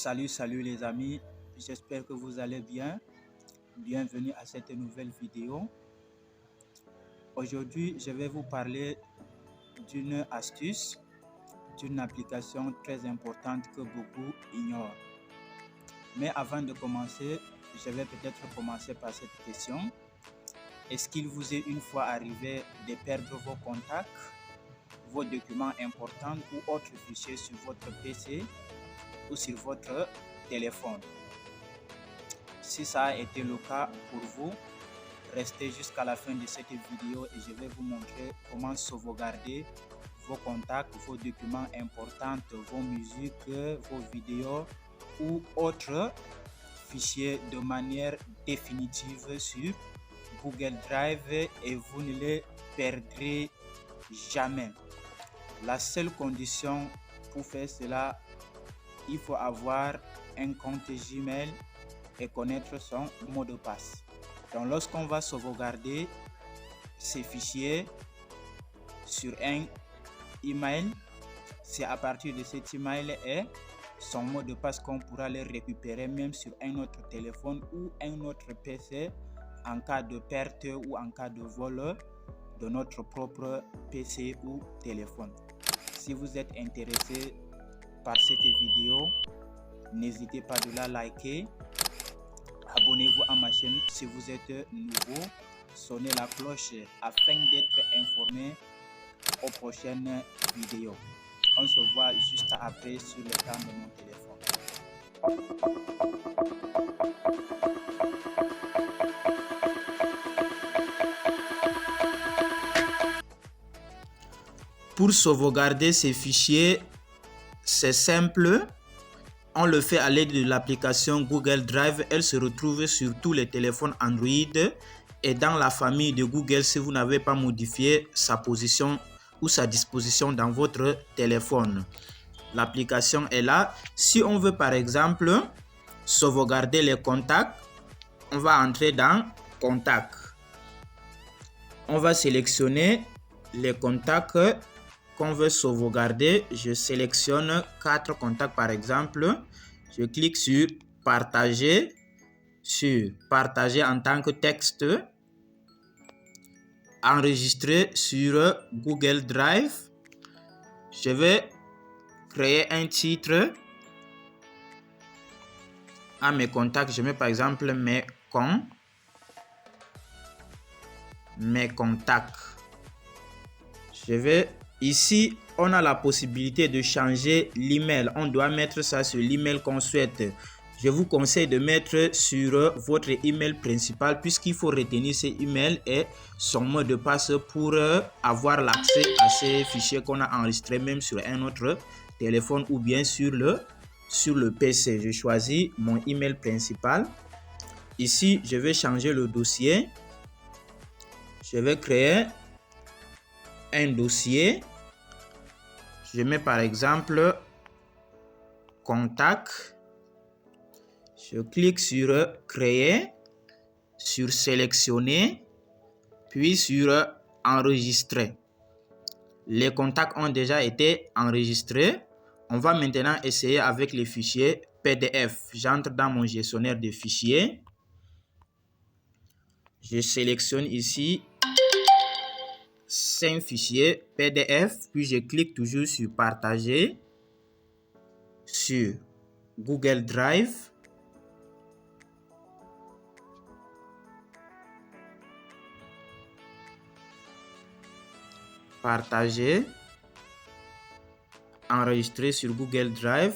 Salut les amis, j'espère que vous allez bien. Bienvenue à cette nouvelle vidéo. Aujourd'hui, je vais vous parler d'une astuce, d'une application très importante que beaucoup ignorent. Mais avant de commencer, je vais peut-être commencer par cette question. Est-ce qu'il vous est une fois arrivé de perdre vos contacts, vos documents importants ou autres fichiers sur votre PC ou sur votre téléphone? Si ça a été le cas pour vous, restez jusqu'à la fin de cette vidéo et je vais vous montrer comment sauvegarder vos contacts, vos documents importants, vos musiques, vos vidéos ou autres fichiers de manière définitive sur Google Drive et vous ne les perdrez jamais. La seule condition pour faire cela, il faut avoir un compte Gmail et connaître son mot de passe. Donc lorsqu'on va sauvegarder ces fichiers sur un email, c'est à partir de cet email et son mot de passe qu'on pourra les récupérer même sur un autre téléphone ou un autre PC en cas de perte ou en cas de vol de notre propre PC ou téléphone. Si vous êtes intéressé par cette vidéo, n'hésitez pas de la liker. Abonnez-vous à ma chaîne si vous êtes nouveau. Sonnez la cloche afin d'être informé aux prochaines vidéos. On se voit juste après sur l'écran de mon téléphone. Pour sauvegarder ces fichiers, c'est simple. On le fait à l'aide de l'application Google Drive. Elle se retrouve sur tous les téléphones Android et dans la famille de Google si vous n'avez pas modifié sa position ou sa disposition dans votre téléphone. L'application est là. Si on veut par exemple sauvegarder les contacts, on va entrer dans Contacts. On va sélectionner les contacts qu'on veut sauvegarder. Je sélectionne 4 contacts par exemple. Je clique sur partager en tant que texte, enregistrer sur Google Drive. Je vais créer un titre à mes contacts. Je mets par exemple mes contacts. Ici, on a la possibilité de changer l'email. On doit mettre ça sur l'email qu'on souhaite. Je vous conseille de mettre sur votre email principal puisqu'il faut retenir ce email et son mot de passe pour avoir l'accès à ces fichiers qu'on a enregistrés même sur un autre téléphone ou bien sur le PC. Je choisis mon email principal. Ici, je vais changer le dossier. Je vais créer un dossier. Je mets par exemple contact. Je clique sur créer, sur sélectionner, puis sur enregistrer. Les contacts ont déjà été enregistrés. On va maintenant essayer avec les fichiers PDF. J'entre dans mon gestionnaire de fichiers. Je sélectionne ici 5 fichiers PDF, puis je clique toujours sur partager sur Google Drive. Partager, enregistrer sur Google Drive.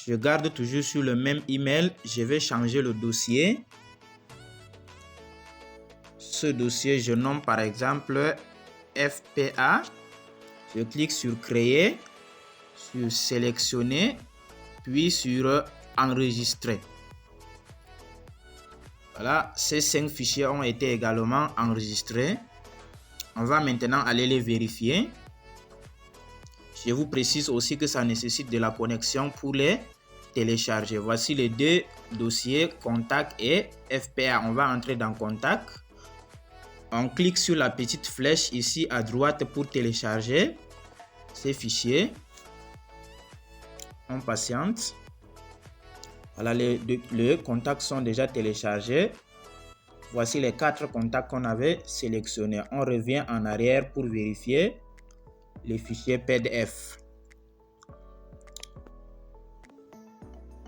Je garde toujours sur le même email. Je vais changer le dossier. Ce dossier, je nomme par exemple FPA. Je clique sur créer, sur sélectionner, puis sur enregistrer. Voilà, ces 5 fichiers ont été également enregistrés. On va maintenant aller les vérifier. Je vous précise aussi que ça nécessite de la connexion pour les télécharger. Voici les 2 dossiers, Contact et FPA. On va entrer dans Contact. On clique sur la petite flèche ici à droite pour télécharger ces fichiers. On patiente. Voilà, les contacts sont déjà téléchargés. Voici les 4 contacts qu'on avait sélectionnés. On revient en arrière pour vérifier les fichiers PDF.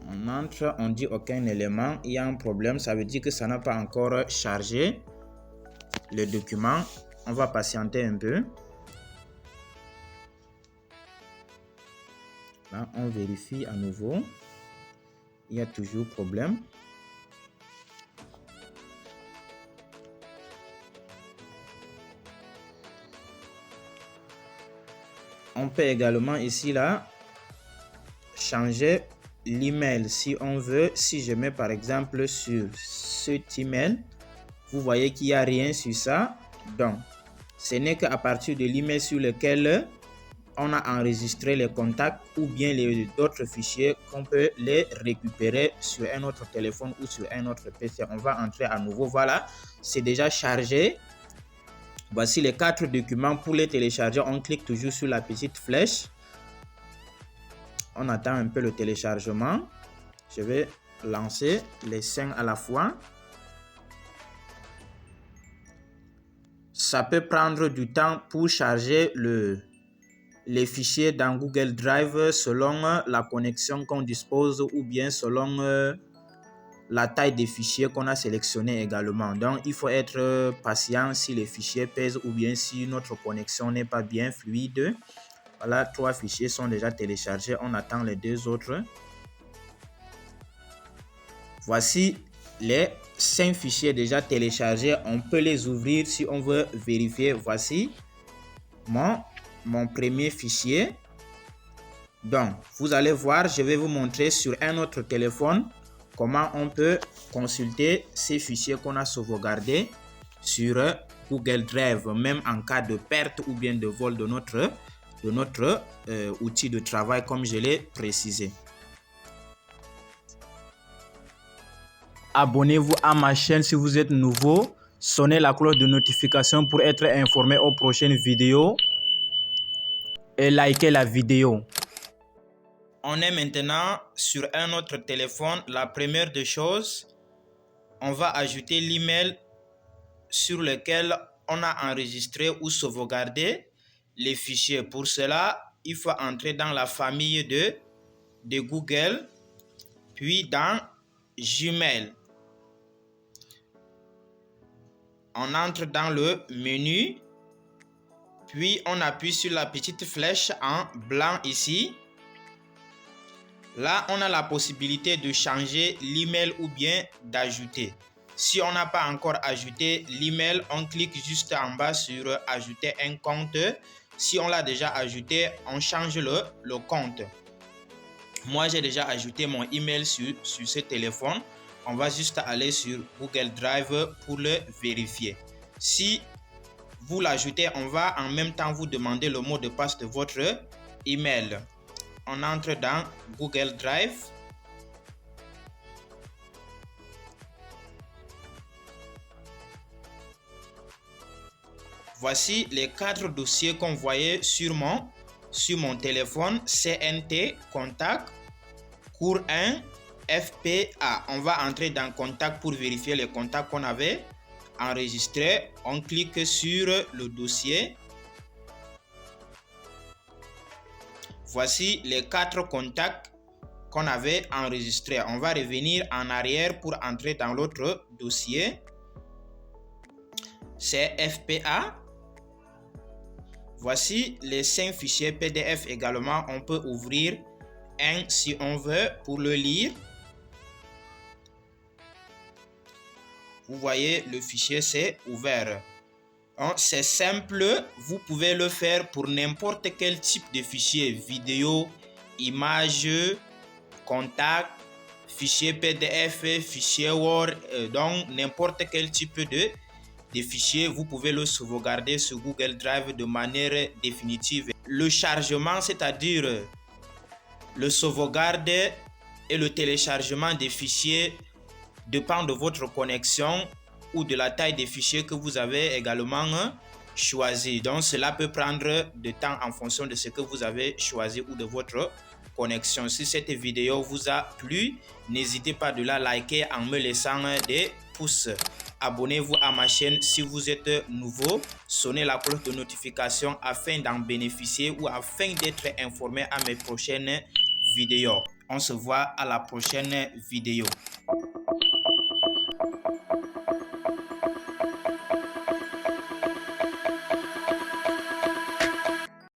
On entre, on dit aucun élément. Il y a un problème, ça veut dire que ça n'a pas encore chargé le document. On va patienter un peu. Là, on vérifie à nouveau. Il y a toujours problème. On peut également ici là changer l'email si on veut. Si je mets par exemple sur cet email, vous voyez qu'il n'y a rien sur ça. Donc, ce n'est qu'à partir de l'email sur lequel on a enregistré les contacts ou bien les autres fichiers qu'on peut les récupérer sur un autre téléphone ou sur un autre PC. On va entrer à nouveau. Voilà, c'est déjà chargé. Voici les 4 documents. Pour les télécharger, on clique toujours sur la petite flèche. On attend un peu le téléchargement. Je vais lancer les 5 à la fois. Ça peut prendre du temps pour charger les fichiers dans Google Drive selon la connexion qu'on dispose ou bien selon la taille des fichiers qu'on a sélectionné également. Donc, il faut être patient si les fichiers pèsent ou bien si notre connexion n'est pas bien fluide. Voilà, 3 fichiers sont déjà téléchargés. On attend les 2 autres. Voici les 5 fichiers déjà téléchargés. On peut les ouvrir si on veut vérifier. Voici mon premier fichier. Donc, vous allez voir, je vais vous montrer sur un autre téléphone comment on peut consulter ces fichiers qu'on a sauvegardés sur Google Drive, même en cas de perte ou bien de vol de notre outil de travail, comme je l'ai précisé. Abonnez-vous à ma chaîne si vous êtes nouveau. Sonnez la cloche de notification pour être informé aux prochaines vidéos. Et likez la vidéo. On est maintenant sur un autre téléphone. La première des choses, on va ajouter l'email sur lequel on a enregistré ou sauvegardé les fichiers. Pour cela, il faut entrer dans la famille de Google, puis dans Gmail. On entre dans le menu, puis on appuie sur la petite flèche en blanc ici. Là, on a la possibilité de changer l'email ou bien d'ajouter. Si on n'a pas encore ajouté l'email, on clique juste en bas sur ajouter un compte. Si on l'a déjà ajouté, on change le compte. Moi, j'ai déjà ajouté mon email sur ce téléphone. On va juste aller sur Google Drive pour le vérifier. Si vous l'ajoutez, on va en même temps vous demander le mot de passe de votre email. On entre dans Google Drive. Voici les 4 dossiers qu'on voyait sur mon téléphone. CNT, contact, cours 1, FPA. On va entrer dans contact pour vérifier les contacts qu'on avait enregistrés. On clique sur le dossier. Voici les 4 contacts qu'on avait enregistrés. On va revenir en arrière pour entrer dans l'autre dossier. C'est FPA. Voici les 5 fichiers PDF également. On peut ouvrir un si on veut pour le lire. Vous voyez, le fichier s'est ouvert. C'est simple, vous pouvez le faire pour n'importe quel type de fichier, vidéo, image, contact, fichier PDF, fichier Word, donc n'importe quel type de fichier, vous pouvez le sauvegarder sur Google Drive de manière définitive. Le chargement, c'est-à-dire le sauvegarde et le téléchargement des fichiers dépend de votre connexion ou de la taille des fichiers que vous avez également choisi. Donc, cela peut prendre du temps en fonction de ce que vous avez choisi ou de votre connexion. Si cette vidéo vous a plu, n'hésitez pas de la liker en me laissant des pouces. Abonnez-vous à ma chaîne si vous êtes nouveau. Sonnez la cloche de notification afin d'en bénéficier ou afin d'être informé à mes prochaines vidéos. On se voit à la prochaine vidéo.